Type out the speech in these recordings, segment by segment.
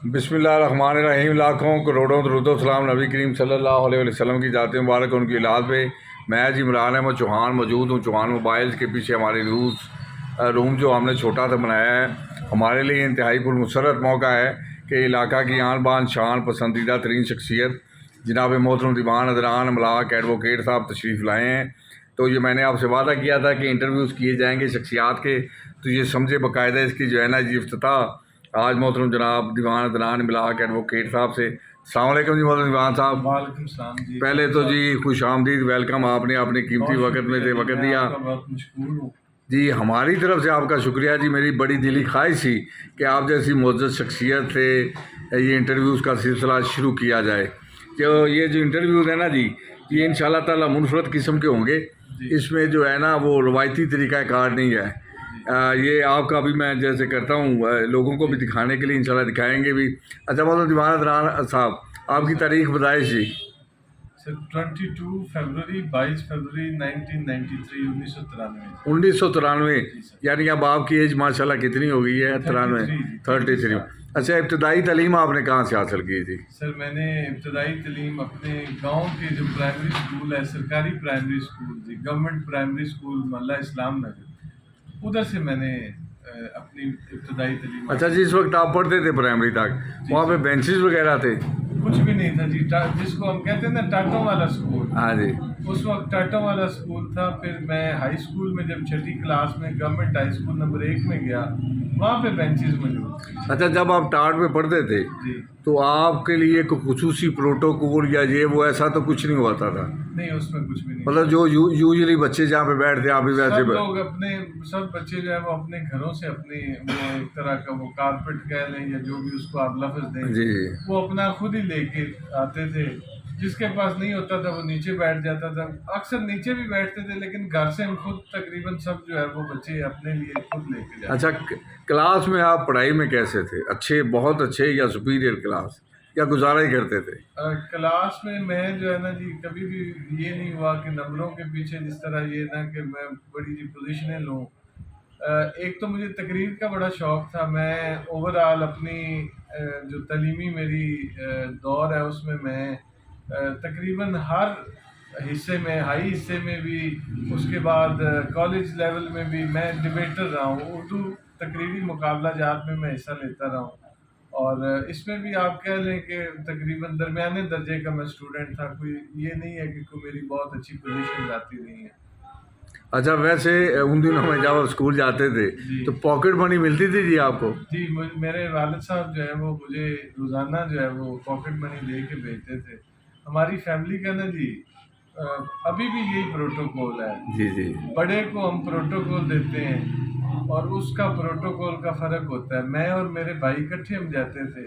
بسم اللہ الرحمن الرحیم، لاکھوں کروڑوں درود و سلام نبی کریم صلی اللہ علیہ وسلم کی ذات مبارک ان کی اولاد پہ۔ میں عمران احمد چوہان موجود ہوں چوہان موبائلز کے پیچھے۔ ہماری روم جو ہم نے چھوٹا سا بنایا ہے، ہمارے لیے انتہائی پرمسرت موقع ہے کہ علاقہ کی آن بان شان پسندیدہ ترین شخصیت جناب محترم دیوان ادنان املاک ایڈوکیٹ صاحب تشریف لائے ہیں۔ تو یہ میں نے آپ سے وعدہ کیا تھا کہ انٹرویوز کیے جائیں گے شخصیات کے، تو یہ سمجھے باقاعدہ اس کی جو ہے نا جی افتتاح آج محترم جناب دیوان ادنان املاک ایڈوکیٹ صاحب سے۔ السلام علیکم جی محترم دیوان صاحب۔ وعلیکم السلام جی۔ پہلے تو جی خوش آمدید، ویلکم، آپ نے اپنے قیمتی وقت میں سے وقت دیا بہت مشکور ہوں جی۔ ہماری طرف سے آپ کا شکریہ جی۔ میری بڑی دلی خواہش تھی کہ آپ جیسی معزز شخصیت سے یہ انٹرویوز کا سلسلہ شروع کیا جائے۔ تو یہ جو انٹرویوز ہیں نا جی، یہ انشاءاللہ تعالیٰ منفرد قسم کے ہوں گے۔ اس میں جو ہے نا وہ روایتی طریقہ کار نہیں ہے۔ یہ آپ کا بھی میں جیسے کرتا ہوں لوگوں کو بھی دکھانے کے لیے انشاءاللہ دکھائیں گے بھی۔ اچھا محترم دیوان ادنان صاحب، آپ کی تاریخ پیدائش جی؟ سر 22 فروری 22 فروری 1993 1993 1993، یعنی اب آپ کی ایج ماشاءاللہ کتنی ہو گئی ہے؟ 33۔ اچھا، ابتدائی تعلیم آپ نے کہاں سے حاصل کی تھی؟ سر میں نے ابتدائی تعلیم اپنے گاؤں کے جو پرائمری اسکول ہے، سرکاری پرائمری اسکول جی، گورنمنٹ پرائمری اسکول محلہ اسلام نگر، ادھر سے میں نے اپنی ابتدائی تعلیم۔ اچھا، جس وقت آپ پڑھتے تھے پرائمری تک وہاں پہ بینچز وغیرہ تھے؟ کچھ بھی نہیں تھا جی، جس کو ہم کہتے ہیں نا ٹاٹوں والا اسکول۔ ہاں جی، اس وقت ٹاٹوں والا اسکول تھا۔ پھر میں ہائی اسکول میں جب 6ٹھی کلاس میں گورنمنٹ ہائی اسکول نمبر 1 میں گیا، وہاں پہ بینچز موجود تھے۔ اچھا، جب آپ ٹاٹ میں پڑھتے تھے جی تو آپ کے لیے کوئی خصوصی پروٹوکول یا یہ وہ ایسا تو کچھ نہیں ہوتا تھا؟ نہیں، اس میں کچھ بھی نہیں۔ مطلب جو یوزلی بچے جہاں پہ بیٹھتے آپ بھی ویسے سب لوگ سب بچے جو ہے وہ اپنے گھروں سے اپنی وہ ایک طرح کا وہ کارپیٹ کہہ لیں یا جو بھی اس کو آپ لفظ دیں، جی، وہ اپنا خود ہی لے کے آتے تھے۔ جس کے پاس نہیں ہوتا تھا وہ نیچے بیٹھ جاتا تھا، اکثر نیچے بھی بیٹھتے تھے، لیکن گھر سے ہم خود تقریباً سب جو ہے وہ بچے اپنے لیے خود لے کے جاتے۔ اچھا، کلاس میں آپ پڑھائی میں کیسے تھے؟ اچھے، بہت اچھے یا سپیریئر کلاس، یا گزارا ہی کرتے تھے؟ کلاس میں جو ہے نا جی کبھی بھی یہ نہیں ہوا کہ نمبروں کے پیچھے جس طرح یہ نہ کہ میں بڑی جی پوزیشنیں لوں۔ ایک تو مجھے تقریر کا بڑا شوق تھا۔ میں اوور آل اپنی جو تعلیمی میری دور ہے اس میں تقریباً ہر حصے میں، ہائی حصے میں بھی، اس کے بعد کالج لیول میں بھی میں ڈبیٹر رہا ہوں۔ اردو تقریری مقابلہ جات میں حصہ لیتا رہا ہوں، اور اس میں بھی آپ کہہ لیں کہ تقریباً درمیانے درجے کا میں اسٹوڈنٹ تھا۔ کوئی یہ نہیں ہے کہ کوئی میری بہت اچھی پوزیشن جاتی نہیں ہے۔ اچھا، ویسے ان دنوں میں جب آپ اسکول جاتے تھے تو پاکٹ منی ملتی تھی جی آپ کو؟ جی، میرے والد صاحب جو ہے وہ مجھے روزانہ جو ہے وہ پاکٹ منی دے کے بھیجتے تھے۔ ہماری فیملی کا نا جی ابھی بھی یہی پروٹوکول ہے۔ جی جی، بڑے کو ہم پروٹوکول دیتے ہیں اور اس کا پروٹوکول کا فرق ہوتا ہے۔ میں اور میرے بھائی اکٹھے ہم جاتے تھے۔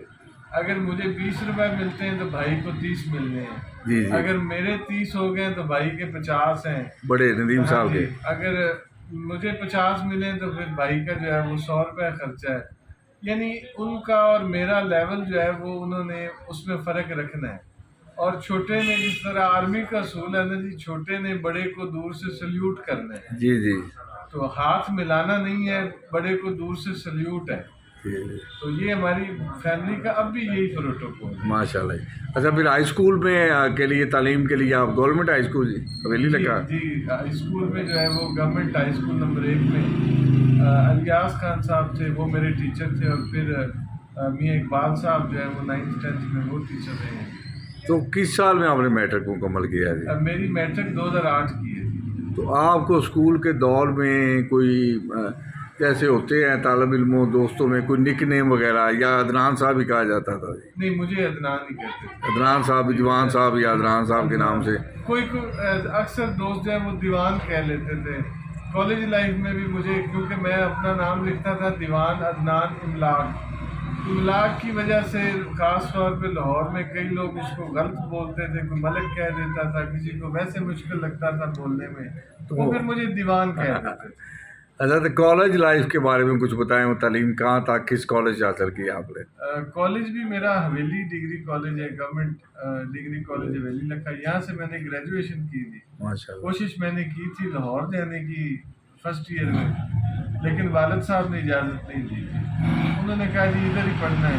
اگر مجھے 20 روپے ملتے ہیں تو بھائی کو 30 ملنے ہیں۔ جی جی، اگر میرے 30 ہو گئے تو بھائی کے 50 ہیں۔ بڑے ندیم صاحب کے۔ اگر مجھے 50 ملے تو پھر بھائی کا جو ہے وہ 100 روپے خرچہ ہے۔ یعنی ان کا اور میرا لیول جو ہے وہ انہوں نے اس میں فرق رکھنا ہے۔ اور چھوٹے نے جس طرح آرمی کا اصول ہے نا جی، چھوٹے نے بڑے کو دور سے سلیوٹ کرنا ہے۔ جی جی تو ہاتھ ملانا نہیں ہے، بڑے کو دور سے سلیوٹ ہے۔ جی، تو یہ ہماری فیملی کا اب بھی یہی پروٹوکول ہے۔ ماشاء اللہ۔ اچھا، پھر ہائی اسکول میں کے لیے تعلیم کے لیے آپ گورنمنٹ ہائی اسکول جی حویلی لگا؟ جی، ہائی اسکول میں جو ہے وہ گورنمنٹ ہائی اسکول نمبر 1 میں الیاس خان صاحب تھے، وہ میرے ٹیچر تھے، اور پھر میاں اقبال صاحب جو ہے وہ 9th 10th میں وہ ٹیچر رہے ہیں۔ تو کس سال میں آپ نے میٹرک مکمل کیا جی؟ میری میٹرک 2008 کی ہے۔ تو آپ کو اسکول کے دور میں کوئی جیسے ہوتے ہیں طالب علموں دوستوں میں کوئی نک نیم وغیرہ، یا عدنان صاحب ہی کہا جاتا تھا جی؟ نہیں، مجھے عدنان ہی کہتے تھے۔ عدنان صاحب، دیوان صاحب یا عدنان صاحب کے نام سے؟ کوئی اکثر دوست جو ہے وہ دیوان کہہ لیتے تھے۔ کالج لائف میں بھی مجھے، کیونکہ میں اپنا نام لکھتا تھا دیوان ادنان املاک، املاک کی وجہ سے خاص طور پہ لاہور میں کئی لوگ اس کو غلط بولتے تھے۔ کوئی ملک کہہ دیتا تھا، کسی کو ویسے مشکل لگتا تھا بولنے میں، تو وہ پھر مجھے دیوان کہہ دیتے تھے۔ اچھا، تو کالج لائف کے بارے میں کچھ بتائیں، وہ تعلیم کہاں تک، کس کالج سے حاصل کی آپ نے؟ کالج بھی میرا حویلی ڈگری کالج ہے، گورنمنٹ ڈگری کالج حویلی لکھا۔ یہاں سے میں نے گریجویشن کی تھی۔ ماشاء اللہ۔ کوشش میں نے کی تھی لاہور جانے کی فرسٹ ایئر میں، لیکن والد صاحب نے اجازت نہیں دی تھی۔ انہوں نے کہا جی ادھر ہی پڑھنا ہے۔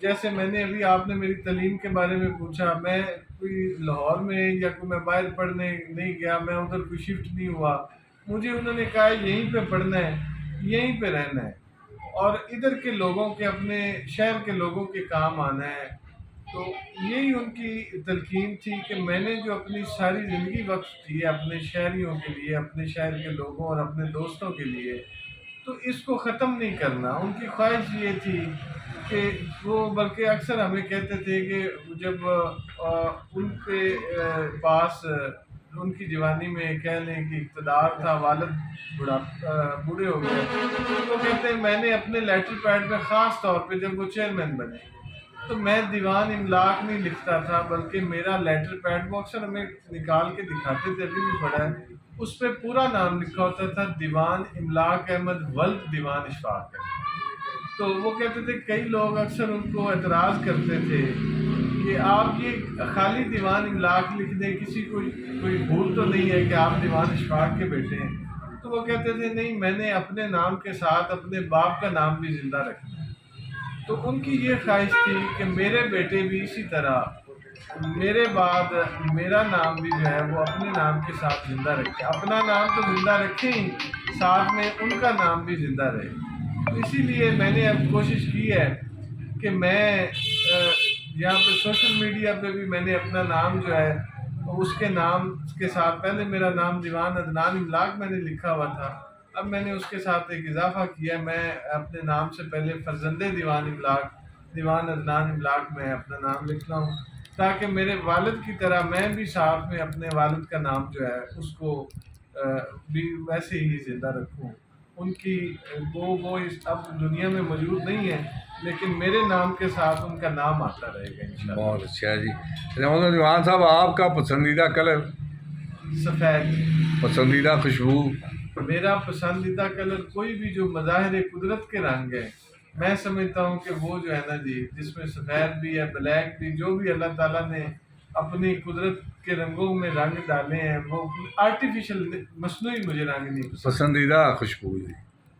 جیسے میں نے ابھی آپ نے میری تعلیم کے بارے میں پوچھا، میں کوئی لاہور میں یا کوئی میں باہر پڑھنے نہیں گیا، میں ادھر کوئی شفٹ نہیں ہوا، مجھے انہوں نے کہا یہیں پہ پڑھنا ہے، یہیں پہ رہنا ہے، اور ادھر کے لوگوں کے اپنے شہر کے لوگوں کے کام آنا ہے۔ تو یہی ان کی تلقین تھی کہ میں نے جو اپنی ساری زندگی وقف کی ہے اپنے شہریوں کے لیے، اپنے شہر کے لوگوں اور اپنے دوستوں کے لیے، تو اس کو ختم نہیں کرنا۔ ان کی خواہش یہ تھی کہ وہ بلکہ اکثر ہمیں کہتے تھے کہ جب ان کے پاس ان کی جوانی میں کہہ لیں کہ اقتدار تھا، والد بوڑھے ہو گئے، تو کہتے ہیں میں نے اپنے لیٹر پیڈ پہ خاص طور پہ جب وہ چیئرمین بنے تو میں دیوان املاک نہیں لکھتا تھا، بلکہ میرا لیٹر پیڈ وہ اکثر ہمیں نکال کے دکھاتے تھے، ابھی بھی پڑا ہے، اس پہ پورا نام لکھا ہوتا تھا دیوان املاک احمد ولد دیوان اشفاق ہے۔ تو وہ کہتے تھے کئی لوگ اکثر ان کو اعتراض کرتے تھے کہ آپ یہ خالی دیوان املاک لکھ دیں، کسی کو کوئی بھول تو نہیں ہے کہ آپ دیوان اشفاق کے بیٹے ہیں؟ تو وہ کہتے تھے نہیں، میں نے اپنے نام کے ساتھ اپنے باپ کا نام بھی زندہ رکھنا ہے۔ تو ان کی یہ خواہش تھی کہ میرے بیٹے بھی اسی طرح میرے بعد میرا نام بھی جو ہے وہ اپنے نام کے ساتھ زندہ رکھے، اپنا نام تو زندہ رکھیں ہی، ساتھ میں ان کا نام بھی زندہ رہے۔ تو اسی لیے میں نے اب کوشش کی ہے کہ میں یہاں پہ سوشل میڈیا پہ بھی میں نے اپنا نام جو ہے اس کے نام کے ساتھ، پہلے میرا نام دیوان عدنان املاک میں نے لکھا ہوا تھا، اب میں نے اس کے ساتھ ایک اضافہ کیا، میں اپنے نام سے پہلے فرزند دیوان املاک دیوان عدنان املاک میں اپنا نام لکھتا ہوں، تاکہ میرے والد کی طرح میں بھی ساتھ میں اپنے والد کا نام جو ہے اس کو بھی ویسے ہی زندہ رکھوں۔ ان کی وہ اب دنیا میں موجود نہیں ہے، لیکن میرے نام کے ساتھ ان کا نام آتا رہے گا انشاءاللہ۔ بہت اچھا جی۔ محمد دیوان صاحب، آپ کا پسندیدہ کلر؟ سفید۔ پسندیدہ خوشبو؟ میرا پسندیدہ کلر کوئی بھی جو مظاہر قدرت کے رنگ ہے، میں سمجھتا ہوں کہ وہ جو ہے نا جی، جس میں سفید بھی ہے، بلیک بھی، جو بھی اللہ تعالیٰ نے اپنی قدرت کے رنگوں میں رنگ ڈالے ہیں، وہ آرٹیفیشل مصنوعی مجھے رنگ نہیں پسند۔ پسندیدہ خوشبو جی؟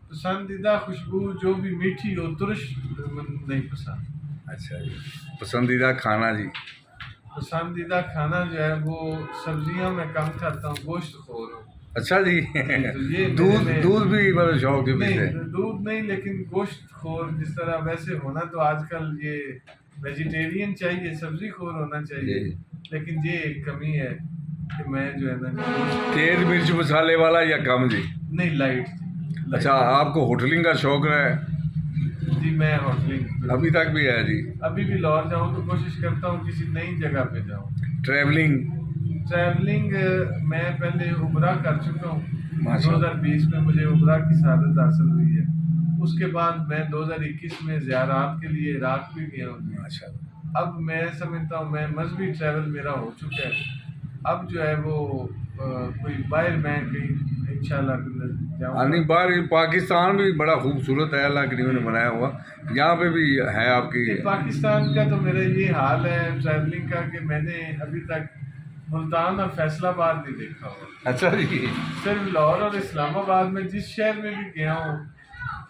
پسندیدہ خوشبو جو بھی میٹھی ہو، ترش نہیں پسند۔ اچھا جی۔ پسندیدہ کھانا جی؟ پسندیدہ کھانا جو ہے وہ سبزیاں میں کم کھاتا ہوں، گوشت خور ہوں۔ اچھا جی۔ یہ دودھ بھی بڑا شوق ہے؟ نہیں، دودھ نہیں، لیکن گوشت خور جس طرح ویسے ہونا تو آج کل یہ ویجیٹیرین چاہیے، سبزی خور ہونا چاہیے، لیکن یہ ایک کمی ہے کہ میں جو ہے نا تیز مرچ مسالے والا یا کم جی؟ نہیں، لائٹ۔ اچھا، آپ کو ہوٹلنگ کا شوق رہا ہے؟ جی، میں ہوٹلنگ ابھی تک بھی ہے جی؟ ابھی بھی لاہور جاؤں تو کوشش کرتا ہوں کسی نئی جگہ پہ جاؤں۔ ٹریولنگ میں پہلے عمرہ کر چکا ہوں، 2020 میں مجھے عمرہ کی سعادت حاصل ہوئی ہے، اس کے بعد میں 2021 میں زیارات کے لیے عراق بھی گیا ہوں۔ اچھا، اب میں سمجھتا ہوں میں مذہبی ٹریول میرا ہو چکا ہے، اب جو ہے وہ کوئی باہر میں کہیں انشاءاللہ جاؤں گا۔ باہر پاکستان بھی بڑا خوبصورت ہے، اللہ کریم نے بنایا ہوا، یہاں پہ بھی ہے آپ کی؟ پاکستان کا تو میرا یہ حال ہے ٹریولنگ کا کہ میں نے ابھی تک ملتان اور فیصل آباد نہیں دیکھا ہوا۔ اچھا جی۔ صرف لاہور اور اسلام آباد میں جس شہر میں بھی گیا ہوں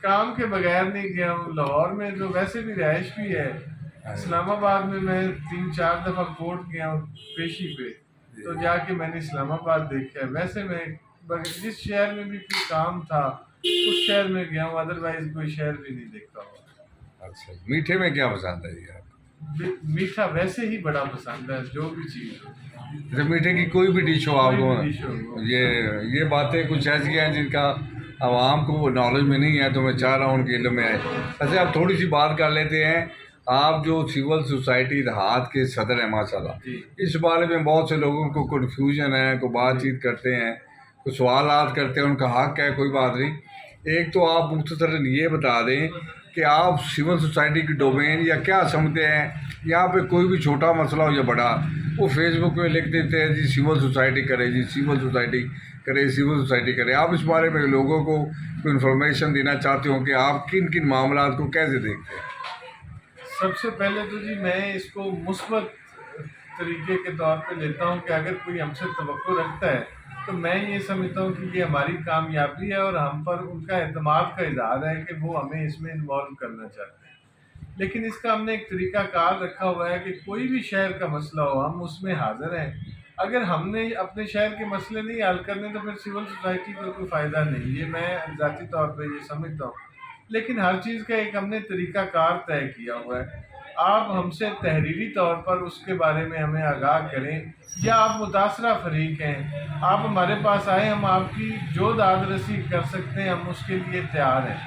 کام کے بغیر نہیں گیا ہوں۔ لاہور میں تو ویسے بھی رہائش بھی ہے، اسلام آباد میں 3-4 دفعہ کورٹ گیا ہوں پیشی پہ، تو جا کے میں نے اسلام آباد دیکھا ہے۔ ویسے میں جس شہر میں بھی کوئی کام تھا اس شہر میں گیا ہوں، ادروائز کوئی شہر بھی نہیں دیکھا ہوا۔ اچھا، میٹھے میں کیا پسند ہے جی آپ؟ میٹھا ویسے ہی بڑا پسند ہے، جو بھی چیز ہو۔ میٹھے کی کوئی بھی ڈش ہو آپ کو؟ کوئی بھی ڈش ہو۔ یہ باتیں کچھ ایسی ہیں جن کا عوام کو وہ نالج میں نہیں ہے، تو میں چاہ رہا ہوں ان کے علم میں آئے۔ ویسے آپ تھوڑی سی بات کر لیتے ہیں، آپ جو سول سوسائٹی دیہات کے صدر ہیں ماشاء اللہ، اس بارے میں بہت سے لوگوں کو کنفیوژن ہے، کوئی بات چیت کرتے ہیں، کوئی سوالات کرتے ہیں، ان کا حق ہے، کوئی بات نہیں۔ ایک تو آپ مختصراً یہ بتا دیں کہ آپ سول سوسائٹی کی ڈومین یا کیا سمجھتے ہیں؟ یہاں پہ کوئی بھی چھوٹا مسئلہ ہو یا بڑا، وہ فیس بک پہ لکھ دیتے ہیں جی سول سوسائٹی کرے، جی سول سوسائٹی کرے، سول سوسائٹی کرے۔ آپ اس بارے میں لوگوں کو کوئی انفارمیشن دینا چاہتے ہوں کہ آپ کن کن معاملات کو کیسے دیکھتے ہیں؟ سب سے پہلے تو جی میں اس کو مثبت طریقے کے طور پہ لیتا ہوں کہ اگر کوئی ہم سے توقع رکھتا ہے تو میں یہ سمجھتا ہوں کہ یہ ہماری کامیابی ہے اور ہم پر ان کا اعتماد کا اظہار ہے کہ وہ ہمیں اس میں انوالو کرنا چاہتے ہیں۔ لیکن اس کا ہم نے ایک طریقہ کار رکھا ہوا ہے کہ کوئی بھی شہر کا مسئلہ ہو ہم اس میں حاضر ہیں. اگر ہم نے اپنے شہر کے مسئلے نہیں حل کرنے تو پھر سول سوسائٹی کا کوئی فائدہ نہیں. یہ میں ذاتی طور پہ یہ سمجھتا ہوں. لیکن ہر چیز کا ایک ہم نے طریقہ کار طے کیا ہوا ہے. آپ ہم سے تحریری طور پر اس کے بارے میں ہمیں آگاہ کریں، یا آپ متاثرہ فریق ہیں، آپ ہمارے پاس آئیں، ہم آپ کی جو داد رسی کر سکتے ہیں ہم اس کے لیے تیار ہیں.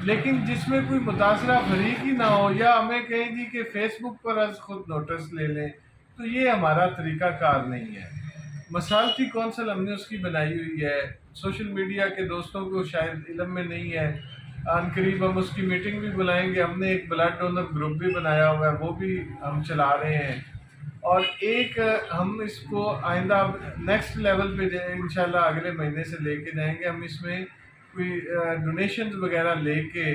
لیکن جس میں کوئی متاثرہ فریق ہی نہ ہو، یا ہمیں کہیں جی کہ فیس بک پر از خود نوٹس لے لیں، تو یہ ہمارا طریقہ کار نہیں ہے. مسالتی کونسل ہم نے اس کی بنائی ہوئی ہے. سوشل میڈیا کے دوستوں کو شاید علم میں نہیں ہے، ان قریب ہم اس کی میٹنگ بھی بلائیں گے. ہم نے ایک بلڈ ڈونر گروپ بھی بنایا ہوا ہے، وہ بھی ہم چلا رہے ہیں. اور ایک ہم اس کو آئندہ نیکسٹ لیول پہ انشاءاللہ اگلے مہینے سے لے کے جائیں گے. ہم اس میں کوئی ڈونیشنز وغیرہ لے کے،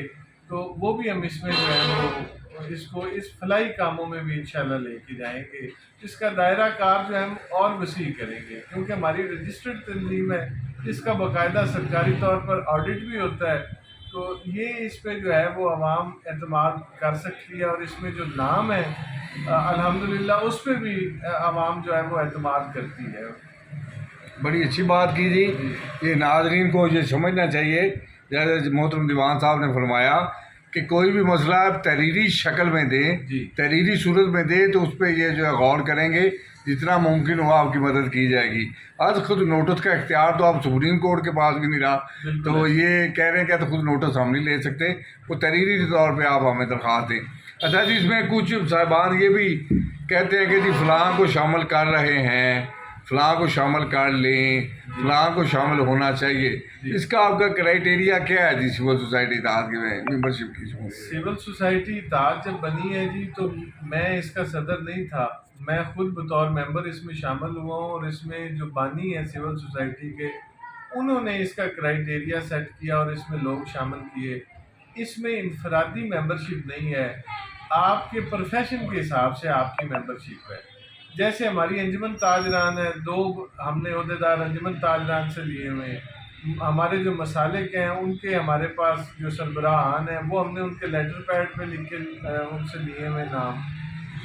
تو وہ بھی ہم اس میں جو ہے وہ اس کو اس فلاحی کاموں میں بھی انشاءاللہ لے کے جائیں گے. اس کا دائرہ کار جو ہے ہم اور وسیع کریں گے، کیونکہ ہماری رجسٹرڈ تنظیم ہے، اس کا باقاعدہ سرکاری طور پر آڈٹ بھی ہوتا ہے. تو یہ اس پہ جو ہے وہ عوام اعتماد کر سکتی ہے، اور اس میں جو نام ہے الحمدللہ اس پہ بھی عوام جو ہے وہ اعتماد کرتی ہے. بڑی اچھی بات کی جی. یہ ناظرین کو یہ سمجھنا چاہیے، جیسے محترم دیوان صاحب نے فرمایا کہ کوئی بھی مسئلہ آپ تحریری شکل میں دیں، جی تحریری صورت میں دیں، تو اس پہ یہ جو ہے غور کریں گے، جتنا ممکن ہو آپ کی مدد کی جائے گی. آج خود نوٹس کا اختیار تو آپ سپریم کورٹ کے پاس بھی نہیں رہا، بالکل تو یہ کہہ رہے ہیں کہ تو خود نوٹس ہم نہیں لے سکتے، وہ تحریری طور پہ آپ ہمیں درخواست دیں. اچھا جی، اس میں کچھ صاحبان یہ بھی کہتے ہیں کہ جی فلاں کو شامل کر رہے ہیں، فلاں کو شامل کر لیں، فلاں کو شامل ہونا چاہیے. اس کا آپ کا کرائیٹیریا کیا ہے جی سول سوسائٹی اتحاد کے ممبرشپ کی؟ سول سوسائٹی اتحاد جب بنی ہے جی، تو میں اس کا صدر نہیں تھا. میں خود بطور ممبر اس میں شامل ہوا ہوں، اور اس میں جو بانی ہیں سول سوسائٹی کے، انہوں نے اس کا کرائیٹیریا سیٹ کیا اور اس میں لوگ شامل کیے. اس میں انفرادی ممبرشپ نہیں ہے، آپ کے پروفیشن کے حساب سے آپ کی ممبرشپ ہے. جیسے ہماری انجمن تاجران ہے، 2 ہم نے عہدیدار انجمن تاجران سے لیے ہوئے ہیں. ہمارے جو مسالک ہیں ان کے ہمارے پاس جو سربراہان ہیں وہ ہم نے ان کے لیٹر پیڈ پہ لکھ کے ان سے لیے ہوئے نام.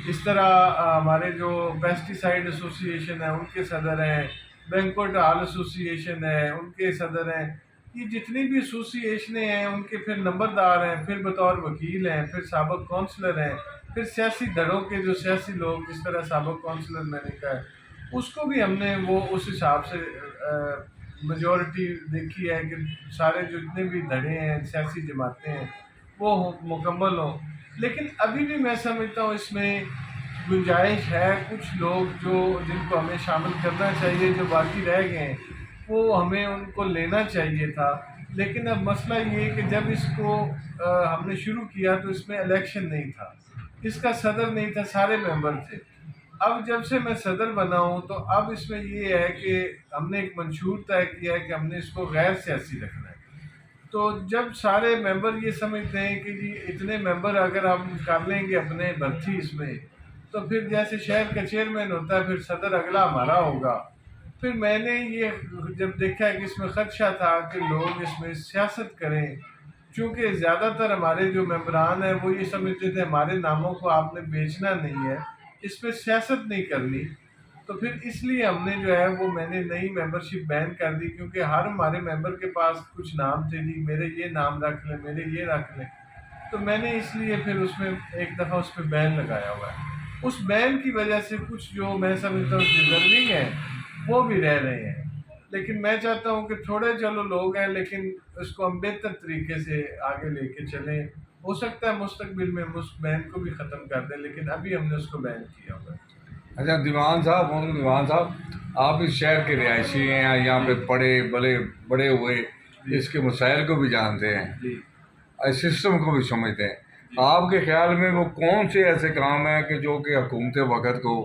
اس طرح ہمارے جو پیسٹی سائڈ ایسوسی ایشن ہے ان کے صدر ہیں، بینکوٹ ہال ایسوسی ایشن ہے ان کے صدر ہیں. یہ جتنی بھی ایسوسی ایشنیں ہیں ان کے پھر نمبردار ہیں، پھر بطور وکیل ہیں، پھر سابق کونسلر ہیں، پھر سیاسی دھڑوں کے جو سیاسی لوگ، جس طرح سابق کونسلر میں نے کہا ہے، اس کو بھی ہم نے وہ اس حساب سے میجورٹی دیکھی ہے کہ سارے جو جتنے بھی دھڑے ہیں، سیاسی جماعتیں ہیں، وہ مکمل ہوں. لیکن ابھی بھی میں سمجھتا ہوں اس میں گنجائش ہے. کچھ لوگ جو جن کو ہمیں شامل کرنا چاہیے، جو باقی رہ گئے ہیں، وہ ہمیں ان کو لینا چاہیے تھا. لیکن اب مسئلہ یہ ہے کہ جب اس کو ہم نے شروع کیا تو اس میں الیکشن نہیں تھا، اس کا صدر نہیں تھا، سارے ممبر تھے. اب جب سے میں صدر بنا ہوں تو اب اس میں یہ ہے کہ ہم نے ایک منشور طے کیا ہے کہ ہم نے اس کو غیر سیاسی رکھنا ہے. تو جب سارے ممبر یہ سمجھتے ہیں کہ جی اتنے ممبر اگر ہم کر لیں گے اپنے بھرتی اس میں، تو پھر جیسے شہر کا چیئرمین ہوتا ہے پھر صدر اگلا ہمارا ہوگا. پھر میں نے یہ جب دیکھا کہ اس میں خدشہ تھا کہ لوگ اس میں سیاست کریں، چونکہ زیادہ تر ہمارے جو ممبران ہیں وہ یہ سمجھتے تھے ہمارے ناموں کو آپ نے بیچنا نہیں ہے، اس پہ سیاست نہیں کرنی. تو پھر اس لیے ہم نے جو ہے وہ میں نے نئی ممبرشپ بین کر دی، کیونکہ ہر ہمارے ممبر کے پاس کچھ نام تھے، جی میرے یہ نام رکھ لیں، میرے یہ رکھ لیں. تو میں نے اس لیے پھر اس میں ایک دفعہ اس پہ بین لگایا ہوا ہے. اس بین کی وجہ سے کچھ جو میں سمجھتا ہوں ڈیزرونگ ہیں وہ بھی رہ رہے ہیں. لیکن میں چاہتا ہوں کہ تھوڑے چلو لوگ ہیں، لیکن اس کو ہم بہتر طریقے سے آگے لے کے چلیں. ہو سکتا ہے مستقبل میں ہم اس بین کو بھی ختم کر دیں، لیکن ابھی ہم نے اس کو بین کیا ہوا ہے. اچھا دیوان صاحب، محترم دیوان صاحب، آپ اس شہر کے رہائشی ہیں، یہاں پہ بڑے ہوئے، اس کے مسائل کو بھی جانتے ہیں، جی اس سسٹم کو بھی سمجھتے ہیں. آپ کے خیال میں وہ کون سے ایسے کام ہیں کہ جو کہ حکومت وقت کو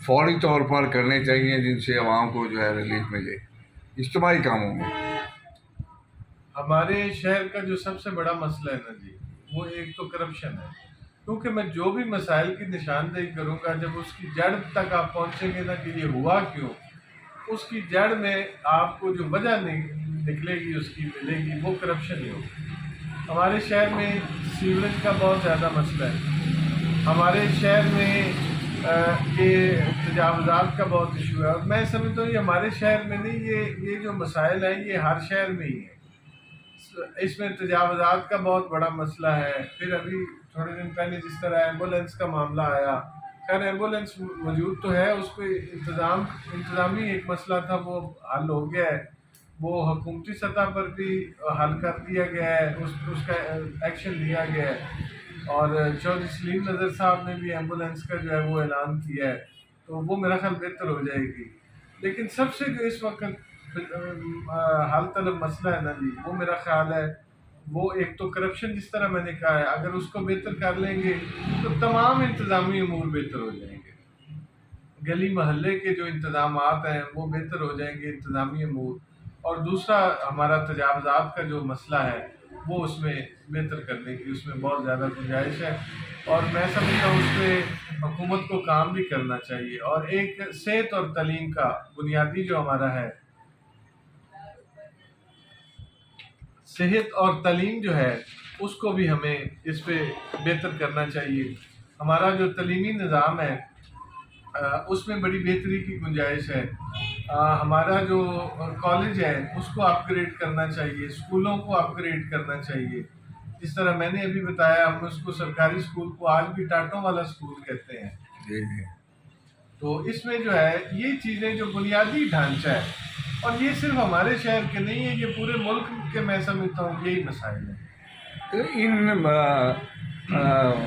فوری طور پر کرنے چاہیے، جن سے عوام کو جو ہے ریلیف ملے اجتماعی کاموں میں؟ ہمارے شہر کا جو سب سے بڑا مسئلہ ہے نا جی، وہ ایک تو کرپشن ہے. کیونکہ میں جو بھی مسائل کی نشاندہی کروں گا، جب اس کی جڑ تک آپ پہنچیں گے نا کہ یہ ہوا کیوں، اس کی جڑ میں آپ کو جو وجہ نکلے گی، اس کی ملے گی، وہ کرپشن ہی ہوگی. ہمارے شہر میں سیوریج کا بہت زیادہ مسئلہ ہے، ہمارے شہر میں یہ تجاوزات کا بہت ایشو ہے، اور میں سمجھتا ہوں یہ ہمارے شہر میں نہیں، یہ جو مسائل ہیں یہ ہر شہر میں ہی ہے۔ اس میں تجاوزات کا بہت بڑا مسئلہ ہے۔ پھر ابھی تھوڑے دن پہلے جس طرح ایمبولینس کا معاملہ آیا، خیر ایمبولینس موجود تو ہے، اس کو انتظامی ایک مسئلہ تھا، وہ حل ہو گیا ہے، وہ حکومتی سطح پر بھی حل کر دیا گیا ہے، اس کا ایکشن لیا گیا ہے، اور چودھری سلیم نظر صاحب نے بھی ایمبولینس کا جو ہے وہ اعلان کیا ہے، تو وہ میرا خیال بہتر ہو جائے گی۔ لیکن سب سے جو اس وقت حل طلب مسئلہ ہے نا جی، وہ میرا خیال ہے وہ ایک تو کرپشن، جس طرح میں نے کہا ہے، اگر اس کو بہتر کر لیں گے تو تمام انتظامی امور بہتر ہو جائیں گے، گلی محلے کے جو انتظامات ہیں وہ بہتر ہو جائیں گے، انتظامی امور، اور دوسرا ہمارا تجاوزات کا جو مسئلہ ہے وہ اس میں بہتر کرنے کی اس میں بہت زیادہ گنجائش ہے، اور میں سمجھتا ہوں اس پہ حکومت کو کام بھی کرنا چاہیے، اور ایک صحت اور تعلیم کا بنیادی جو ہمارا ہے، صحت اور تعلیم جو ہے اس کو بھی ہمیں اس پہ بہتر کرنا چاہیے۔ ہمارا جو تعلیمی نظام ہے اس میں بڑی بہتری کی گنجائش ہے۔ ہمارا جو کالج ہے اس کو اپ گریڈ کرنا چاہیے، اسکولوں کو اپ گریڈ کرنا چاہیے، جس طرح میں نے ابھی بتایا، ہم اس کو سرکاری اسکول کو آج بھی ٹاٹوں والا اسکول کہتے ہیں۔ جی جی تو اس میں جو ہے یہ چیزیں جو بنیادی ڈھانچہ ہے، اور یہ صرف ہمارے شہر کے نہیں ہے، یہ پورے ملک کے میں سمجھتا ہوں یہی مسائل ہیں۔ تو ان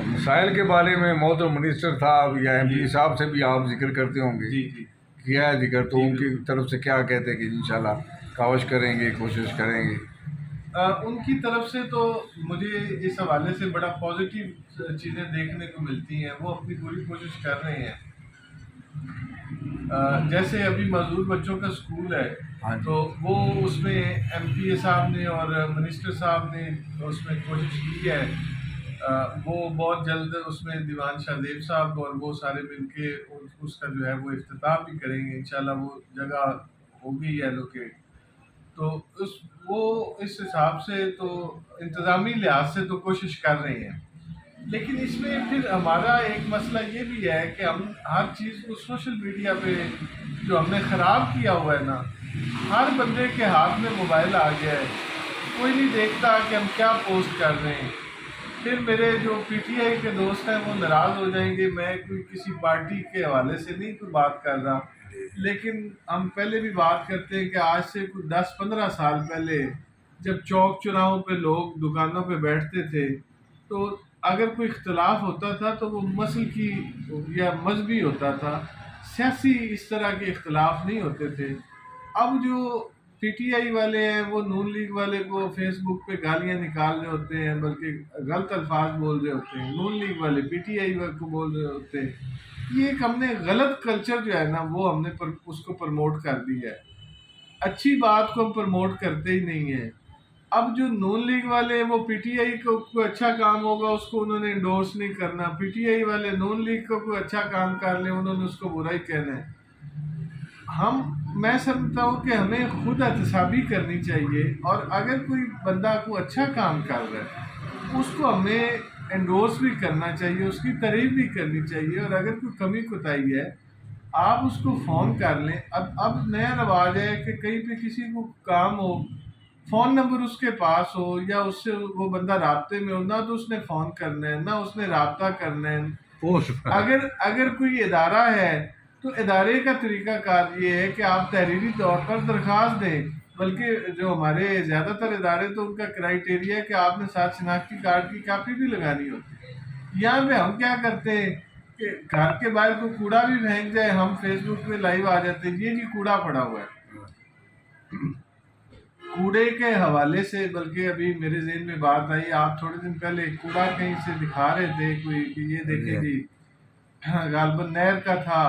مسائل کے بارے میں محترم منسٹر صاحب یا ایم پی صاحب سے بھی آپ ذکر کرتے ہوں گے؟ جی جی کیا ہے ذکر؟ تو جی ان کی طرف سے کیا کہتے ہیں کہ انشاءاللہ کاوش کریں گے، کوشش کریں گے؟ ان کی طرف سے تو مجھے اس حوالے سے بڑا پازیٹیو چیزیں دیکھنے کو ملتی ہیں، وہ اپنی پوری کوشش کر رہے ہیں۔ جیسے ابھی معذور بچوں کا اسکول ہے، ہاں جی، تو وہ اس میں ایم پی اے صاحب نے اور منسٹر صاحب نے اس میں کوشش کی ہے، وہ بہت جلد اس میں دیوان شاہ دیو صاحب اور وہ سارے مل کے اس کا جو ہے وہ افتتاح بھی کریں گے انشاءاللہ، وہ جگہ ہوگی ایلوکیٹ، تو وہ اس حساب سے تو انتظامی لحاظ سے تو کوشش کر رہے ہیں۔ لیکن اس میں پھر ہمارا ایک مسئلہ یہ بھی ہے کہ ہم ہر چیز کو سوشل میڈیا پہ جو ہم نے خراب کیا ہوا ہے نا، ہر بندے کے ہاتھ میں موبائل آ گیا ہے، کوئی نہیں دیکھتا کہ ہم کیا پوسٹ کر رہے ہیں۔ پھر میرے جو پی ٹی آئی کے دوست ہیں وہ ناراض ہو جائیں گے، میں کوئی کسی پارٹی کے حوالے سے نہیں کوئی بات کر رہا، لیکن ہم پہلے بھی بات کرتے ہیں کہ آج سے کوئی 10-15 سال پہلے جب چوک چوراہوں پہ لوگ دکانوں پہ بیٹھتے تھے، تو اگر کوئی اختلاف ہوتا تھا تو وہ مسلکی یا مذہبی ہوتا تھا، سیاسی اس طرح کے اختلاف نہیں ہوتے تھے۔ اب جو پی ٹی آئی والے ہیں وہ نون لیگ والے کو فیس بک پہ گالیاں نکال رہے ہوتے ہیں، بلکہ غلط الفاظ بول رہے ہوتے ہیں، نون لیگ والے پی ٹی آئی کو بول رہے ہوتے ہیں۔ یہ ایک ہم نے غلط کلچر جو ہے نا وہ ہم نے اس کو پروموٹ کر دیا ہے، اچھی بات کو ہم پروموٹ کرتے ہی نہیں ہیں۔ اب جو نون لیگ والے ہیں وہ پی ٹی آئی کو کوئی اچھا کام ہوگا اس کو انہوں نے انڈورس نہیں کرنا، پی ٹی آئی والے نون لیگ کو کوئی اچھا کام کر لیں انہوں نے اس کو برا ہی کہنا ہے۔ میں سمجھتا ہوں کہ ہمیں خود احتسابی کرنی چاہیے، اور اگر کوئی بندہ کوئی اچھا کام کر رہا ہے اس کو ہمیں انڈورس بھی کرنا چاہیے، اس کی تعریف بھی کرنی چاہیے، اور اگر کوئی کمی کوتاہی ہے آپ اس کو فون کر لیں۔ اب نیا رواج ہے کہ کہیں پہ کسی کو کام ہو، فون نمبر اس کے پاس ہو یا اس سے وہ بندہ رابطے میں ہو، نہ تو اس نے فون کرنا ہے نہ اس نے رابطہ کرنا ہے۔ پوسٹ اگر کوئی ادارہ ہے تو ادارے کا طریقہ کار یہ ہے کہ آپ تحریری طور پر درخواست دیں، بلکہ جو ہمارے زیادہ تر ادارے تو ان کا کرائیٹیریا ہے کہ آپ نے ساتھ شناختی کارڈ کی کاپی بھی لگانی ہوتی ہے۔ یہاں پہ ہم کیا کرتے ہیں کہ گھر کے باہر کوئی کوڑا بھی پھینک جائے ہم فیس بک پہ لائیو آ جاتے ہیں، یہ جی کوڑا پڑا ہوا ہے۔ کوڑے کے حوالے سے بلکہ ابھی میرے ذہن میں بات آئی، آپ تھوڑے دن پہلے کوڑا کہیں سے دکھا رہے تھے کوئی کہ یہ دیکھیں جی، غالباً نہر کا تھا،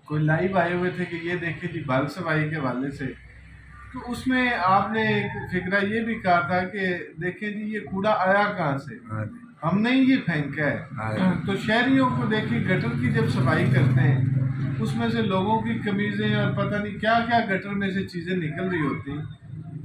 کوئی لائیو آئے ہوئے تھے کہ یہ دیکھیں جی بال صفائی کے حوالے سے، تو اس میں آپ نے ایک فکرہ یہ بھی کہا تھا کہ دیکھیں جی یہ کوڑا آیا کہاں سے، ہم نے یہ پھینکا ہے۔ تو شہریوں کو دیکھیں گٹر کی جب صفائی کرتے ہیں اس میں سے لوگوں کی قمیضیں اور پتہ نہیں کیا کیا گٹر میں سے چیزیں نکل رہی ہوتی،